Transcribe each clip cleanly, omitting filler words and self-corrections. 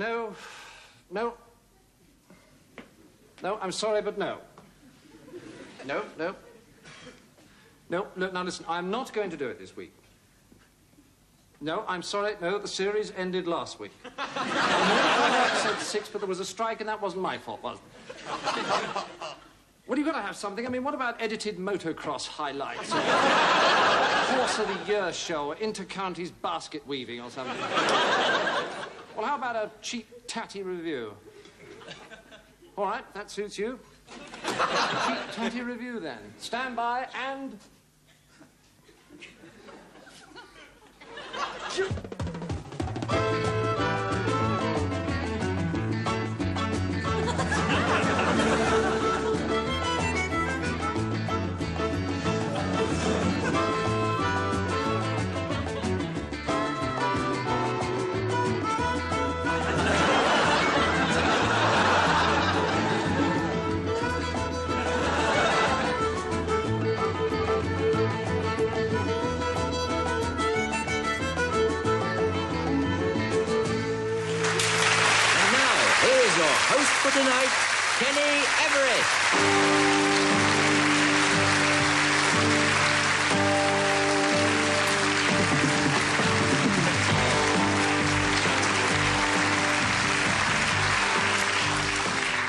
No. No. No, I'm sorry, but no. No, no. No, look, now listen, I'm not going to do it this week. No, I'm sorry, no, the series ended last week. I know episode 6, but there was a strike and that wasn't my fault, was it? Well, you've got to have something. I mean, what about edited motocross highlights? Or Horse of the Year show, or inter-counties basket weaving or something? Well, how about a cheap, tatty review? All right, that suits you. Cheap, tatty review, then. Stand by and... Host for tonight, Kenny Everett.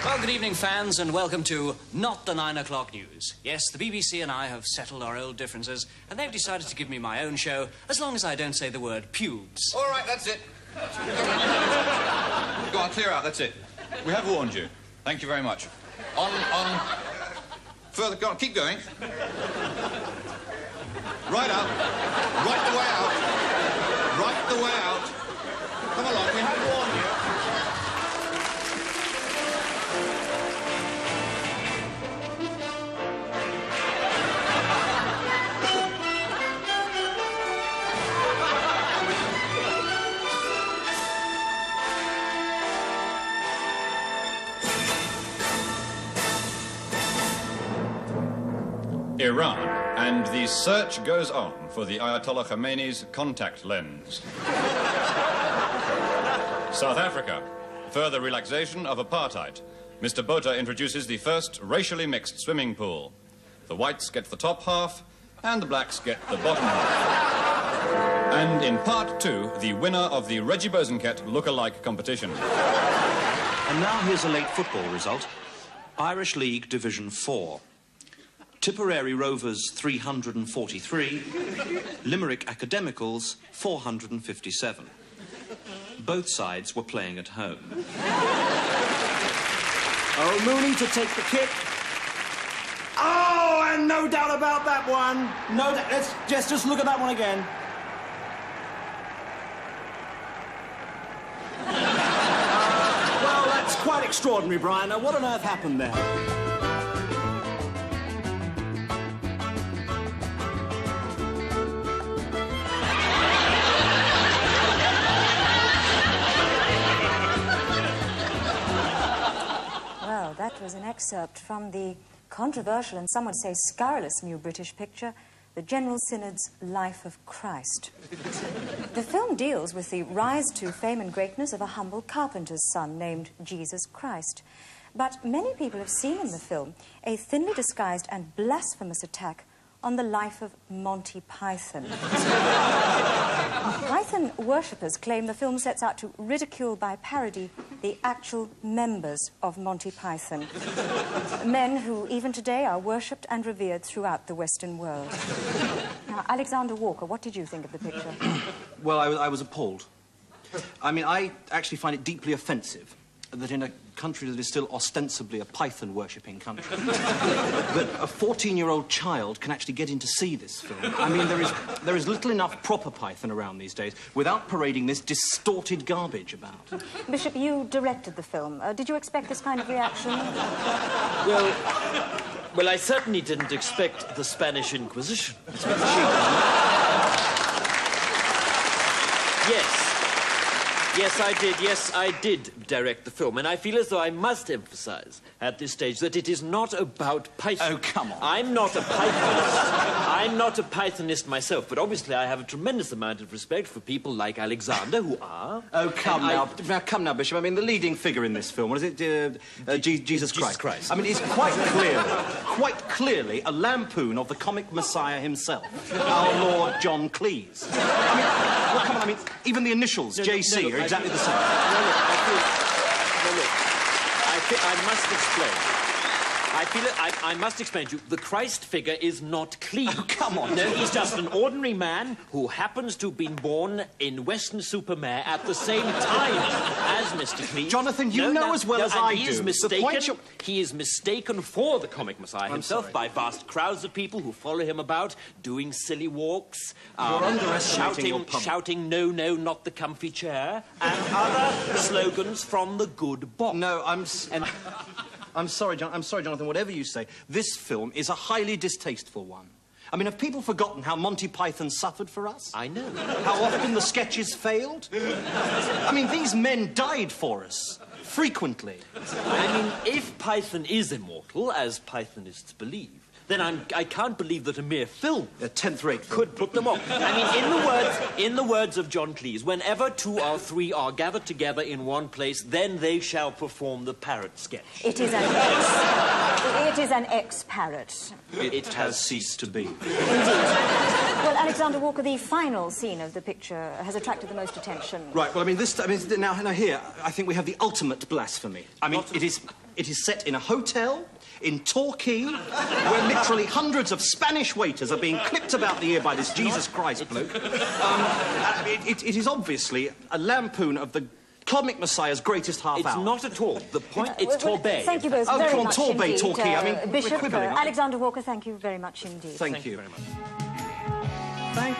Well, good evening, fans, and welcome to Not the 9 O'Clock News. Yes, the BBC and I have settled our old differences, and they've decided to give me my own show, as long as I don't say the word pubes. All right, that's it. Go on, clear out, that's it. We have warned you. Thank you very much. On... Further, go on, keep going. Right out. Right the way out. Right the way out. Come along, we have warned you. Iran, and the search goes on for the Ayatollah Khomeini's contact lens. South Africa, further relaxation of apartheid. Mr. Botha introduces the first racially mixed swimming pool. The whites get the top half, and the blacks get the bottom half. And in part 2, the winner of the Reggie Bosanquet look-alike competition. And now here's a late football result. Irish League Division 4. Tipperary Rovers 343, Limerick Academicals 457. Both sides were playing at home. Oh, Mooney to take the kick. Oh, and no doubt about that one. No doubt. Let's just look at that one again. Well, that's quite extraordinary, Brian. Now, what on earth happened there? That was an excerpt from the controversial and some would say scurrilous new British picture, The General Synod's Life of Christ. The film deals with the rise to fame and greatness of a humble carpenter's son named Jesus Christ. But many people have seen in the film a thinly disguised and blasphemous attack on the life of Monty Python. Python worshippers claim the film sets out to ridicule by parody the actual members of Monty Python. Men who, even today, are worshipped and revered throughout the Western world. Now, Alexander Walker, what did you think of the picture? Well, I was appalled. I mean, I actually find it deeply offensive that in a country that is still ostensibly a Python-worshipping country, that a 14-year-old child can actually get in to see this film. I mean, there is little enough proper Python around these days without parading this distorted garbage about. Bishop, you directed the film. Did you expect this kind of reaction? Well, I certainly didn't expect the Spanish Inquisition. Yes. Yes, I did. Yes, I did direct the film. And I feel as though I must emphasize at this stage that it is not about Python. Oh, come on. I'm not a Pythonist. I'm not a Pythonist myself, but obviously I have a tremendous amount of respect for people like Alexander, who are... Oh, come now. Now, come now, Bishop. I mean, the leading figure in this film, what is it? Jesus Christ. I mean, it's quite clearly a lampoon of the comic messiah himself, our Lord John Cleese. I mean, well, come on, I mean, even the initials, JC, are exactly the same. I must explain. I must explain to you, the Christ figure is not Cleese. Oh, come on. No, he's just an ordinary man who happens to have been born in Weston-super-Mare at the same time as Mr. Cleese. Jonathan, you know as well as I do. He is mistaken for the comic messiah himself by vast crowds of people who follow him about, doing silly walks, shouting, no, no, not the comfy chair, and other slogans from the good box. No, I'm sorry, Jonathan, whatever you say, this film is a highly distasteful one. I mean, have people forgotten how Monty Python suffered for us? I know. How often the sketches failed? I mean, these men died for us, frequently. I mean, if Python is immortal, as Pythonists believe, then I can't believe that a mere film, a 10th-rate film, could put them off. I mean, in the words of John Cleese, whenever 2 or 3 are gathered together in one place, then they shall perform the parrot sketch. It is an ex-parrot. It has ceased to be. Indeed. Well, Alexander Walker, the final scene of the picture has attracted the most attention. Right, well, now here, I think we have the ultimate blasphemy. I mean, it is set in a hotel in Torquay, where literally hundreds of Spanish waiters are being clipped about the ear by this Jesus Christ bloke. It is obviously a lampoon of the comic messiah's greatest half hour. It's not at all. The point, it's Torbay. Thank you both very much indeed. Torquay, I mean, Bishop, we're quibbling, Alexander Walker, thank you very much indeed. Thank you very much. Thank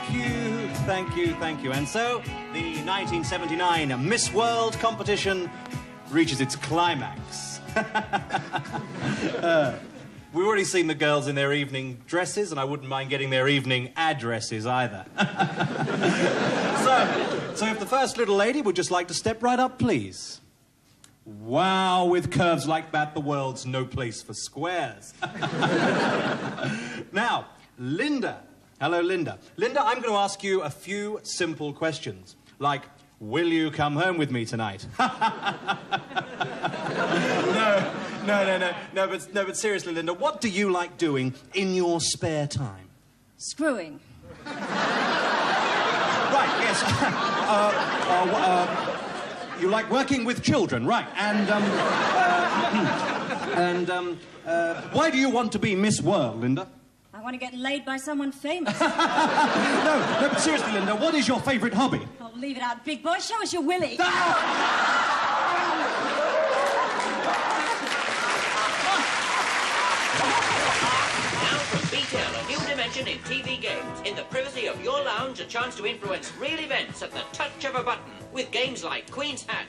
you. And so, the 1979 Miss World competition reaches its climax. We've already seen the girls in their evening dresses, and I wouldn't mind getting their evening addresses either. So if the first little lady would just like to step right up, please. Wow, with curves like that, the world's no place for squares. Now, Linda. Hello, Linda. Linda, I'm going to ask you a few simple questions, like, will you come home with me tonight? No, but seriously, Linda, what do you like doing in your spare time? Screwing. Right, yes. You like working with children, right? And, why do you want to be Miss World, Linda? I want to get laid by someone famous. No, but seriously, Linda, what is your favourite hobby? Oh, leave it out, big boy. Show us your willy. BTL, a new dimension in TV games. In the privacy of your lounge, a chance to influence real events at the touch of a button with games like Queen's Hat.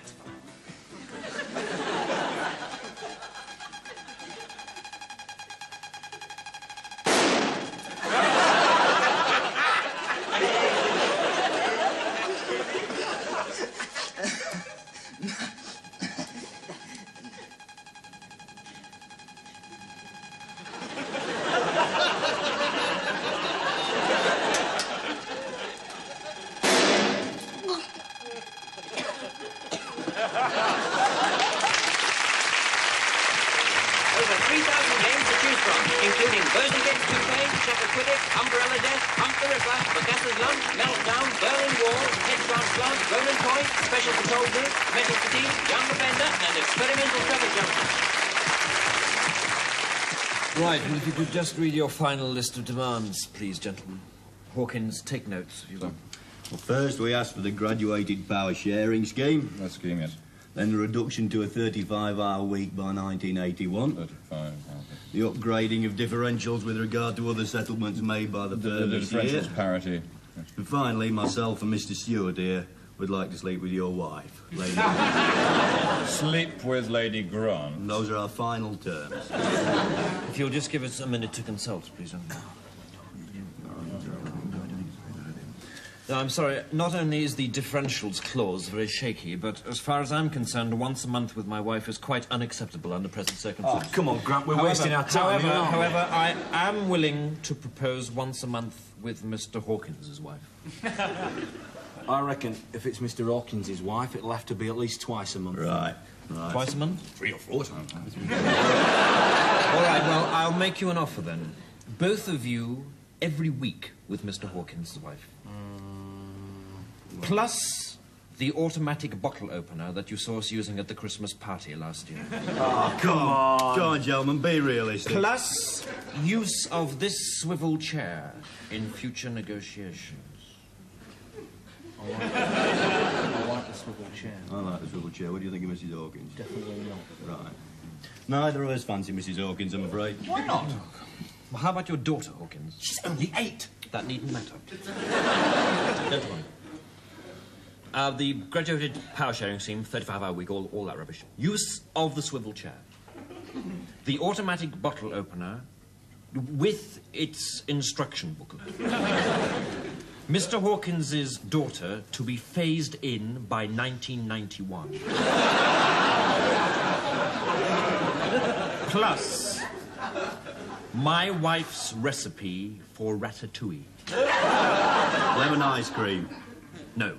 Including Boson Gets Touquet, Shuffle Quidditch, Umbrella Death, Hump the Ripper, Bacassa's Lunch, Meltdown, Berlin Wall, Head Transplant, Roland Point, Special Patrol Group, Metal Fatigue, Young Offender, and Experimental Traffic Jumper. Right, well, if you could just read your final list of demands, please, gentlemen. Hawkins, take notes, if you will. Well, first we asked for the graduated power sharing scheme. That scheme, yes. Then the reduction to a 35-hour week by 1981. 35, the upgrading of differentials with regard to other settlements made by the firm the this year. differentials parity. Yes. And finally, myself and Mr. Stewart here would like to sleep with your wife, Lady. Sleep with Lady Grant. And those are our final terms. If you'll just give us a minute to consult, please. No, I'm sorry. Not only is the differentials clause very shaky, but as far as I'm concerned, once a month with my wife is quite unacceptable under present circumstances. Oh, come on, Grant, we're wasting our time. However, I am willing to propose once a month with Mr. Hawkins' wife. I reckon if it's Mr. Hawkins' wife, it'll have to be at least twice a month. Right. Twice a month? 3 or 4 times. All right, well, I'll make you an offer then. Both of you every week with Mr. Hawkins' wife. Plus the automatic bottle opener that you saw us using at the Christmas party last year. Oh, come on. Come on, gentlemen, be realistic. Plus use of this swivel chair in future negotiations. I like the swivel chair. I like the swivel chair. What do you think of Mrs. Hawkins? Definitely not. Right. Neither of us fancy Mrs. Hawkins, I'm afraid. Why not? Well, how about your daughter, Hawkins? She's only 8. That needn't matter. Gentlemen. The graduated power sharing scheme, 35-hour week, all that rubbish. Use of the swivel chair. The automatic bottle opener with its instruction booklet. Mr. Hawkins's daughter to be phased in by 1991. Plus, my wife's recipe for ratatouille. Lemon ice cream. No.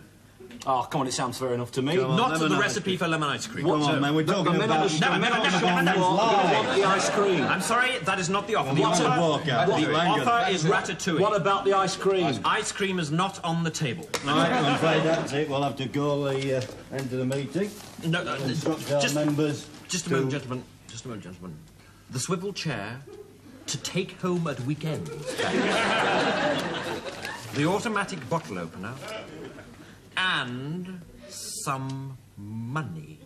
Oh, come on, it sounds fair enough to me. Come on, Not lemon the ice recipe cream. for lemon ice cream. Come on, man, we're talking about... the ice cream. I'm sorry, that is not the offer. The What's offer, a walkout? the offer is ratatouille. What about the ice cream? Ice cream is not on the table. Right, I'm afraid that's it. We'll have to call the end of the meeting. No, Instruct our members. Just a moment, gentlemen. Just a moment, gentlemen. The swivel chair to take home at weekends. The automatic bottle opener and some money.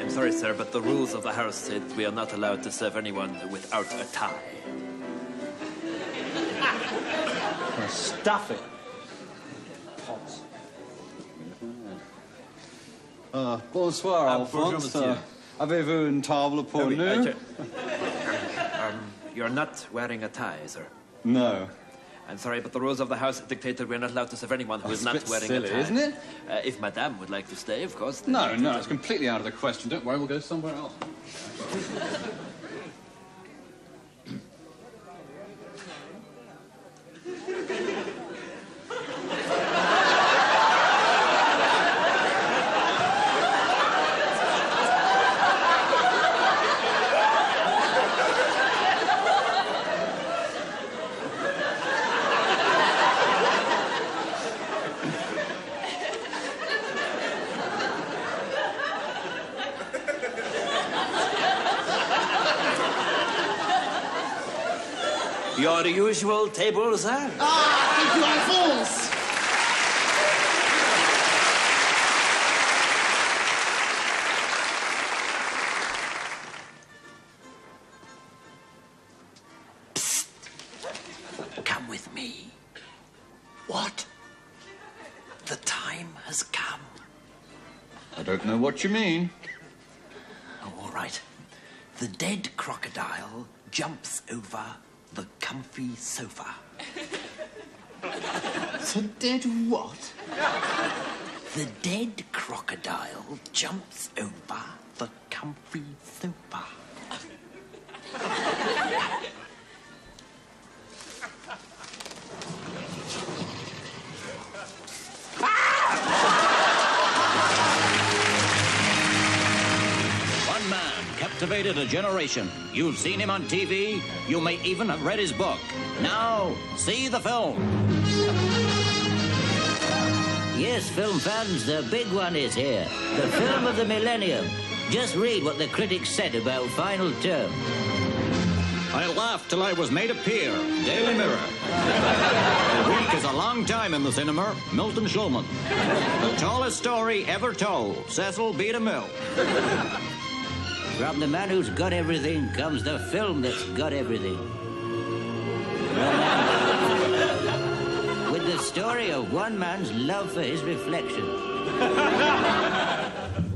Sorry, sir, but the rules of the house say that we are not allowed to serve anyone without a tie. Stuff it. Bonsoir, Alphonse. Avez-vous une table pour nous? You're not wearing a tie, sir. No. I'm sorry, but the rules of the house dictate that we're not allowed to serve anyone who is not wearing silly, a tie. isn't it? If Madame would like to stay, of course. No, it's completely out of the question. Don't worry, we'll go somewhere else. Your usual table, sir? Ah, thank you, Alphonse. Come with me. What? The time has come. I don't know what you mean. Oh, all right. The dead crocodile jumps over the comfy sofa. The dead what? The dead crocodile jumps over the comfy sofa. One man captivated a generation. You've seen him on TV. You may even have read his book. Now, see the film. Yes, film fans, the big one is here. The film of the millennium. Just read what the critics said about Final Term. I laughed till I was made a peer. Daily Mirror. A week is a long time in the cinema. Milton Schulman. The tallest story ever told. Cecil B. DeMille. From the man who's got everything comes the film that's got everything. With the story of one man's love for his reflection.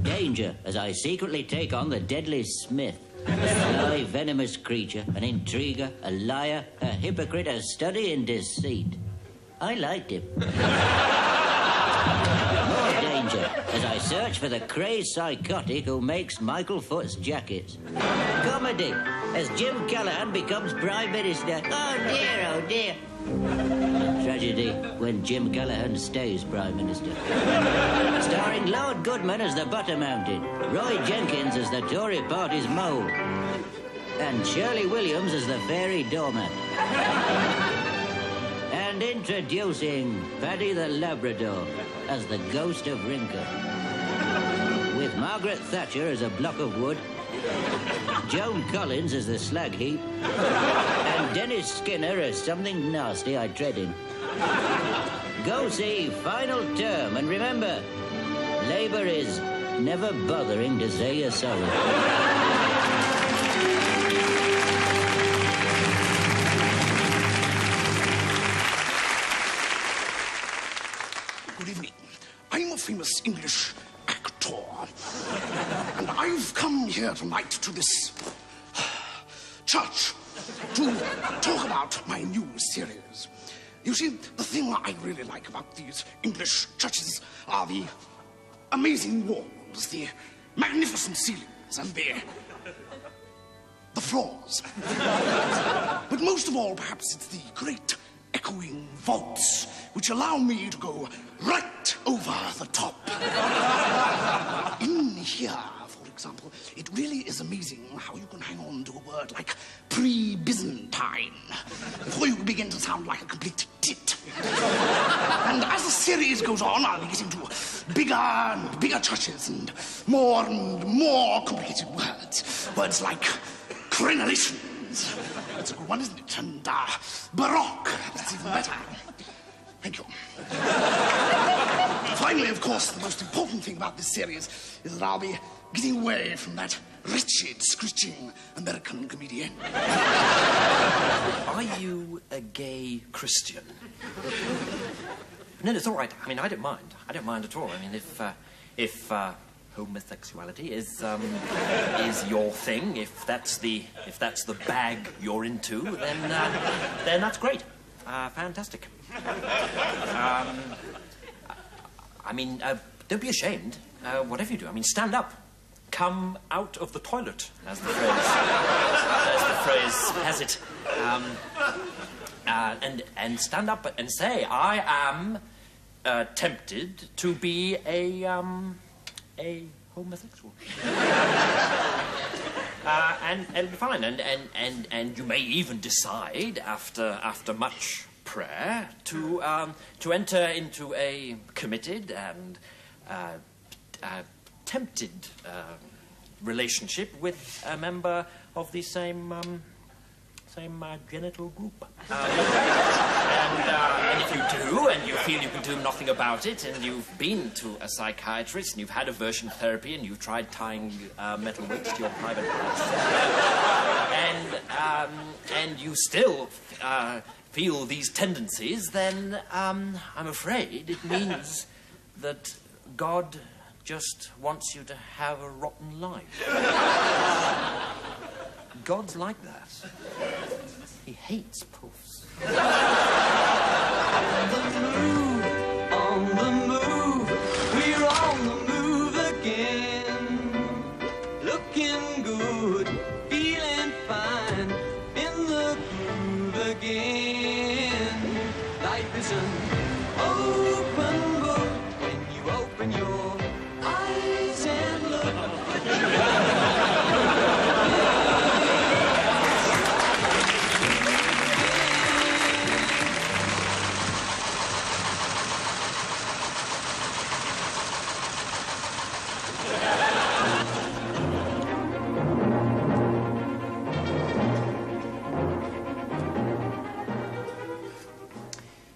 Danger, as I secretly take on the deadly Smith. A sly, venomous creature, an intriguer, a liar, a hypocrite, a study in deceit. I liked him. More danger, as I search for the crazed psychotic who makes Michael Foot's jackets. Comedy, as Jim Callaghan becomes Prime Minister. Oh dear, oh dear. Tragedy, when Jim Callaghan stays Prime Minister. Starring Lord Goodman as the Butter Mountain, Roy Jenkins as the Tory party's mole, and Shirley Williams as the fairy doormat. And introducing Paddy the Labrador as the ghost of Rinker. With Margaret Thatcher as a block of wood, Joan Collins as the slag heap, and Dennis Skinner as something nasty I tread in. Go see Final Term, and remember, Labour is never bothering to say you're sorry. Good evening. I'm a famous English actor. And I've come here tonight to this church to talk about my new series. You see, the thing I really like about these English churches are the amazing walls, the magnificent ceilings, and the floors. But most of all, perhaps it's the great echoing vaults which allow me to go right over the top. In here, for example, it really is amazing how you can hang on to a word like pre-Byzantine before you begin to sound like a complete tit. And as the series goes on, I'll be getting to bigger and bigger churches and more complicated words. Words like crenellations. That's a good one, isn't it? And baroque. That's even better. Thank you. Finally, of course, the most important thing about this series is that I'll be getting away from that wretched, screeching American comedian. Are you a gay Christian? No, it's all right. I mean, I don't mind. I don't mind at all. I mean, if homosexuality is your thing, if that's the bag you're into, then that's great. Fantastic. I mean, don't be ashamed. Whatever you do, I mean, stand up. Come out of the toilet, as the phrase has it. And stand up and say, I am tempted to be a homosexual. And it'll be fine. And you may even decide, after much prayer, to enter into a committed and tempted relationship with a member of the same same genital group. And if you do, and you feel you can do nothing about it, and you've been to a psychiatrist, and you've had aversion therapy, and you've tried tying metal weights to your private parts, and you still feel these tendencies, then I'm afraid it means that God just wants you to have a rotten life. God's like that. He hates puffs. On the move, we're on the move again. Looking good, feeling fine, in the groove again. Life is an open book when you open your eyes and look.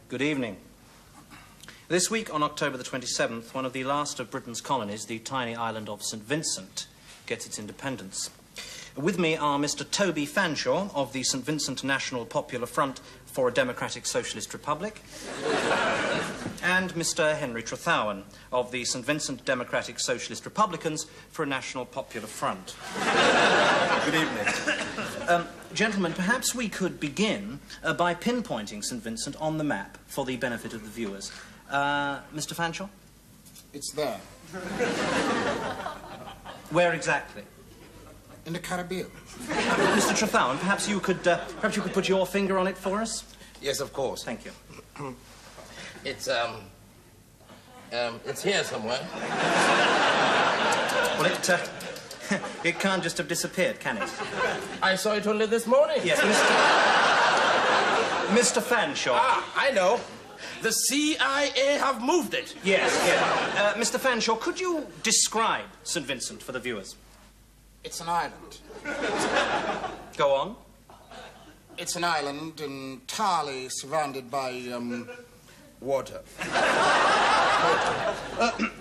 Good evening. This week, on October the 27th, one of the last of Britain's colonies, the tiny island of St. Vincent, gets its independence. With me are Mr. Toby Fanshawe of the St. Vincent National Popular Front for a Democratic Socialist Republic and Mr. Henry Trethowan of the St. Vincent Democratic Socialist Republicans for a National Popular Front. Good evening. Gentlemen, perhaps we could begin by pinpointing St. Vincent on the map for the benefit of the viewers. Mr. Fanshawe? It's there. Where exactly? In the Caribbean. Mr. Trethowan, perhaps you could put your finger on it for us? Yes, of course. Thank you. It's here somewhere. Well, it can't just have disappeared, can it? I saw it only this morning. Yes, Mr. Fanshawe. Ah, I know. The CIA have moved it. Yes. Mr. Fanshawe, could you describe St. Vincent for the viewers? It's an island. Go on. It's an island entirely surrounded by, water.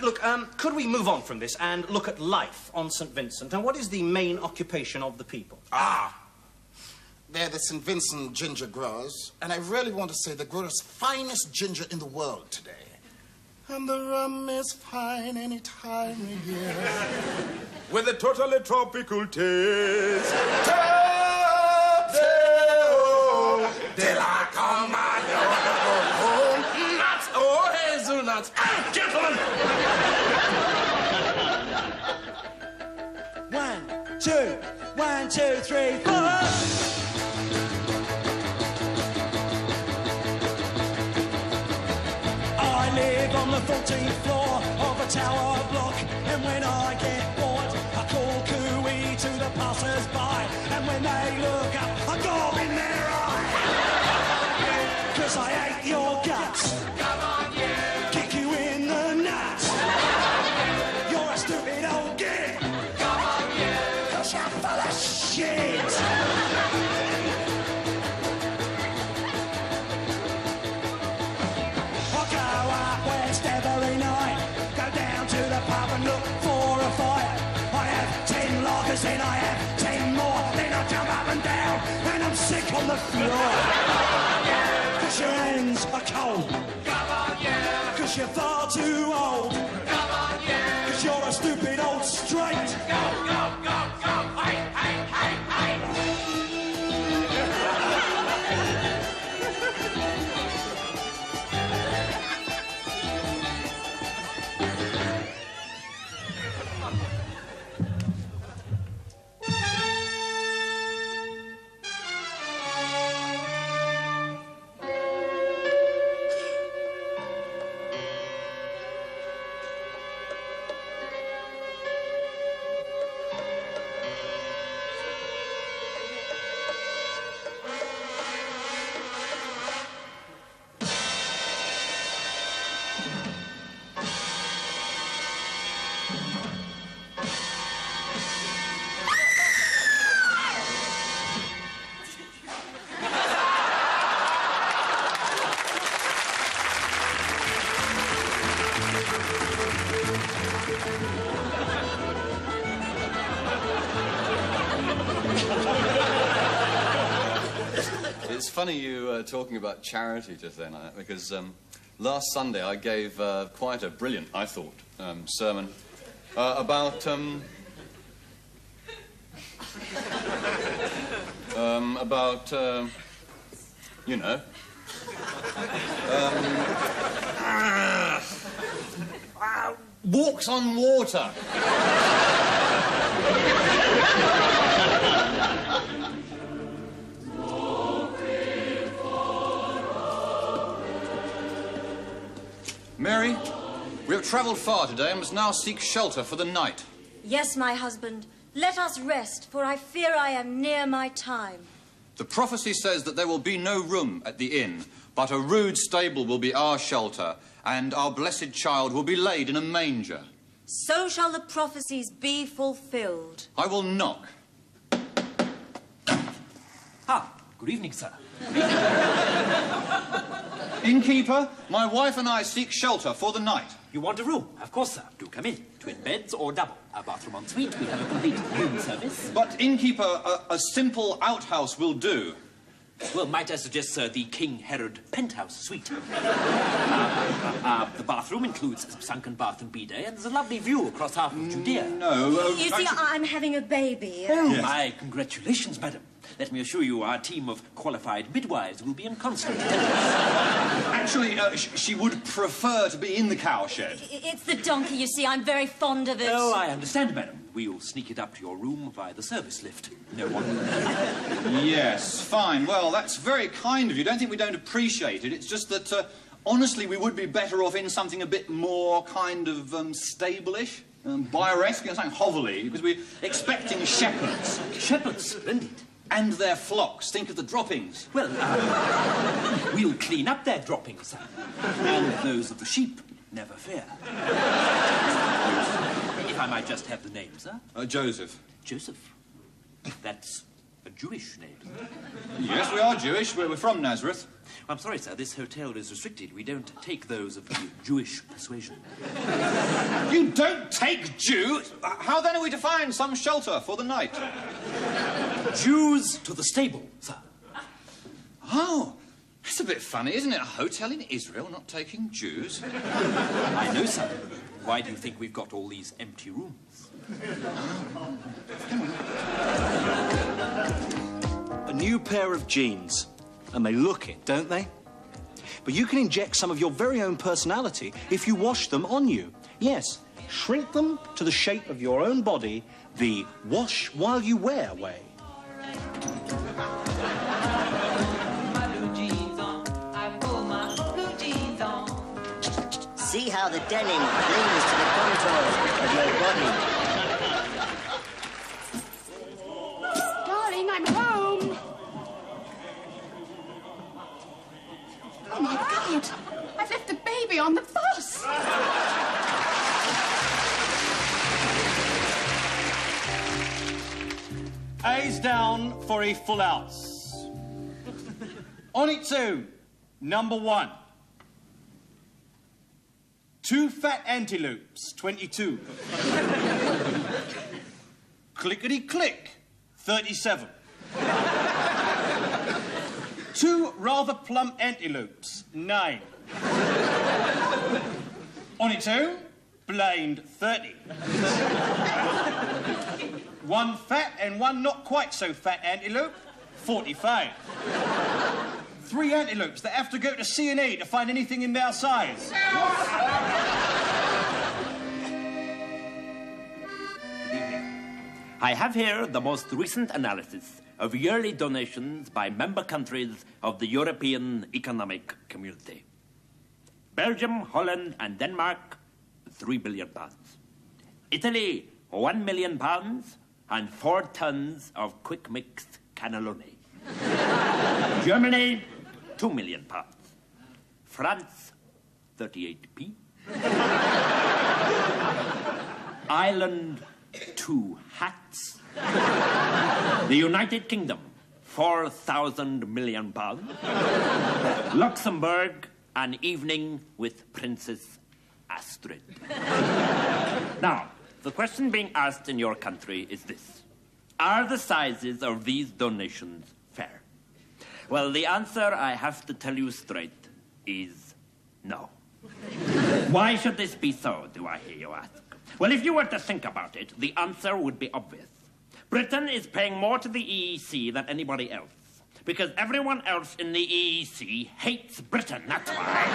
Look, could we move on from this and look at life on St. Vincent? And what is the main occupation of the people? They're the St. Vincent ginger growers, and I really want to say they grow the finest ginger in the world today. And the rum is fine any time of year. With a totally tropical taste. De la Comando. Nuts, oh, hazelnuts. Gentlemen! 1, 2, 1, 2, 3, 4. I live on the 14th floor of a tower block, and when I get bored, I call cooey to the passers-by, and when they look up, I gob in their eye. 'Cause I hate your guts. Come on, you. Kick you in the nuts. You're a stupid old git. Come on, you. 'Cause you're full of shit. I go up west every night, go down to the pub and look for a fight. I have 10 lagers, then I have 10 more, then I jump up and down, and I'm sick on the floor. 'Cause your hands are cold. Come on, yeah. 'Cause you're far too old. Come on, yeah. 'Cause you're a stupid old straight. Go, go, go, go. Hey, hey, hey, hey. It's funny you talking about charity just then, because last Sunday I gave quite a brilliant, I thought, sermon about, you know, walks on water. Mary, we have travelled far today and must now seek shelter for the night. Yes, my husband. Let us rest, for I fear I am near my time. The prophecy says that there will be no room at the inn, but a rude stable will be our shelter, and our blessed child will be laid in a manger. So shall the prophecies be fulfilled. I will knock. Ah, good evening, sir. Innkeeper, my wife and I seek shelter for the night. You want a room? Of course, sir. Do come in. Twin beds or double. A bathroom en suite. We have a complete room service. But, innkeeper, a simple outhouse will do. Well, might I suggest, sir, the King Herod penthouse suite? The bathroom includes a sunken bath and bidet, and there's a lovely view across half of Judea. No. You see, I'm having a baby. Oh, yes. My congratulations, madam. Let me assure you our team of qualified midwives will be in constant attendance. Actually, she would prefer to be in the cowshed. It's the donkey, you see. I'm very fond of it. Oh, I understand, madam. We'll sneak it up to your room via the service lift. No one will know. Yes, fine. Well, that's very kind of you. Don't think we don't appreciate it. It's just that, honestly, we would be better off in something a bit more kind of stable-ish. Byeresque, something hovelly, because we're expecting shepherds. Shepherds? Splendid. And their flocks. Think of the droppings. Well, we'll clean up their droppings, sir. And those of the sheep, never fear. If I might just have the name, sir? Joseph. Joseph? That's a Jewish name, sir. Yes, we are Jewish. We're from Nazareth. I'm sorry, sir. This hotel is restricted. We don't take those of the Jewish persuasion. You don't take Jews? How then are we to find some shelter for the night? Jews to the stable, sir. Oh, that's a bit funny, isn't it? A hotel in Israel not taking Jews? I know, sir. Why do you think we've got all these empty rooms? A new pair of jeans. And they look it, don't they? But you can inject some of your very own personality if you wash them on you. Yes, shrink them to the shape of your own body, the wash while you wear way. See how the denim clings to the contours of your body. Darling, I'm home. Oh, my God. I've left the baby on the bus. A's down for a full house. On it two, number 1. 2 fat antelopes, 22. Clickety-click, 37. 2 rather plump antelopes, 9. On its own, blamed 30. 1 fat and 1 not quite so fat antelope, 45. 3 antelopes that have to go to C&A to find anything in their size. I have here the most recent analysis of yearly donations by member countries of the European Economic Community. Belgium, Holland and Denmark, £3 billion. Italy, £1 million and 4 tons of quick mixed cannelloni. Germany, £2 million. France, 38p. Ireland, 2 hats. The United Kingdom, £4,000 million. Luxembourg, an evening with Princess Astrid. Now, the question being asked in your country is this. Are the sizes of these donations fair? Well, the answer, I have to tell you straight, is no. Why should this be so, do I hear you ask? Well, if you were to think about it, the answer would be obvious. Britain is paying more to the EEC than anybody else. Because everyone else in the EEC hates Britain, that's why.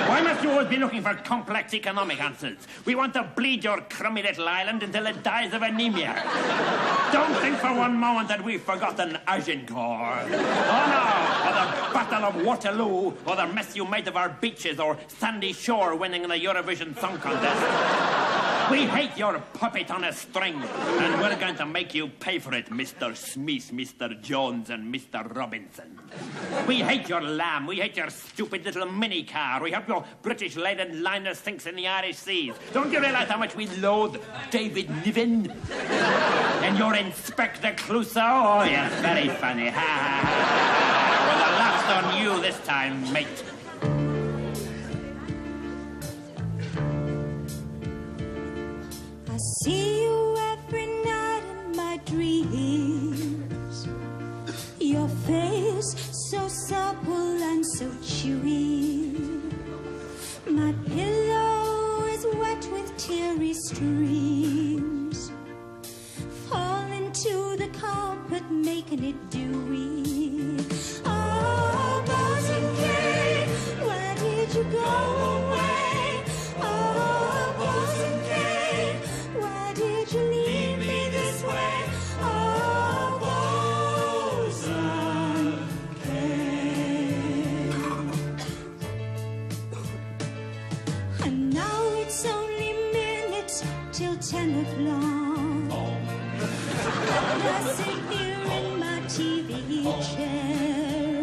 Why must you always be looking for complex economic answers? We want to bleed your crummy little island until it dies of anemia. Don't think for one moment that we've forgotten Agincourt. Oh, no, or the Battle of Waterloo, or the mess you made of our beaches, or Sandy Shore winning the Eurovision Song Contest. We hate your puppet on a string, and we're going to make you pay for it, Mr. Smith, Mr. Jones, and Mr. Robinson. We hate your lamb. We hate your stupid little mini-car. We hope your British-laden liner sinks in the Irish seas. Don't you realise how much we loathe David Niven? And your Inspector Clouseau? Oh, yes, very funny. Ha, ha, ha. Well, the laugh's on you this time, mate. I see you every night in my dreams. Your face so supple and so chewy. My pillow is wet with teary streams. Fall into the carpet, making it dewy. Oh, Bosom Kate, where did you go away? Oh, Bosom Kate, why did you leave me this way? Oh, Bosom Kate. And now it's only minutes till 10 o'clock. I sit here in my TV chair.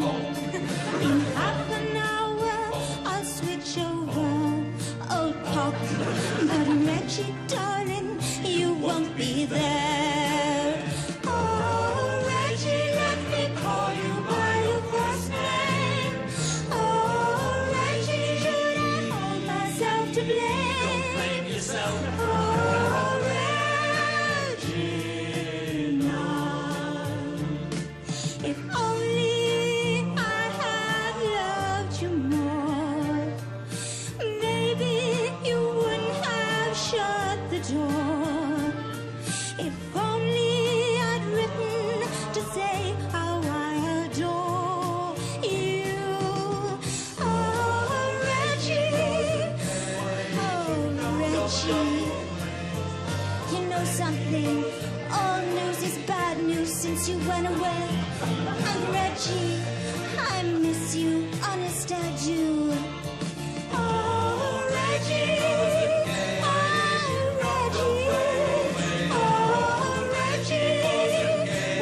In half an hour I'll switch over old pop. But Reggie, darling, you won't be there. Oh, Reggie, let me call you by your first name. Oh, Reggie, should I hold myself to blame? Don't blame yourself. Oh, Reggie, no. If only I had loved you more, maybe you wouldn't have shut the door. If only I'd written to say how I adore you. Oh, Reggie, Reggie. You know something? All news is bad news since you went away. And Reggie, I miss you, honest I do. Oh, Reggie, oh, Reggie,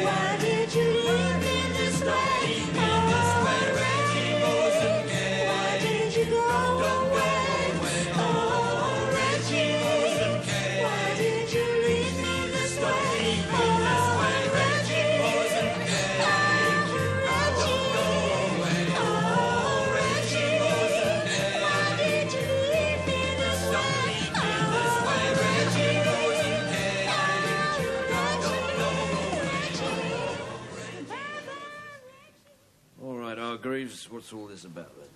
why did you leave me this way? Oh, Reggie, why did you go away? Oh, Reggie, why did you leave me this way? Oh, Reggie, All right, Hargreaves, what's all this about then?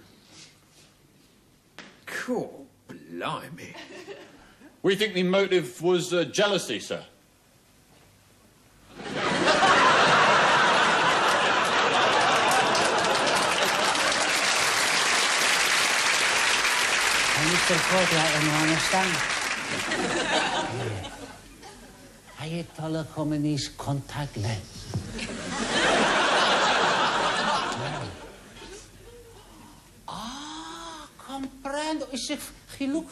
Cool, blimey. We think the motive was jealousy, sir. Mr. Porter, I don't understand. Hay telecomunis contact lens. Ah, comprendo. Is it geluk?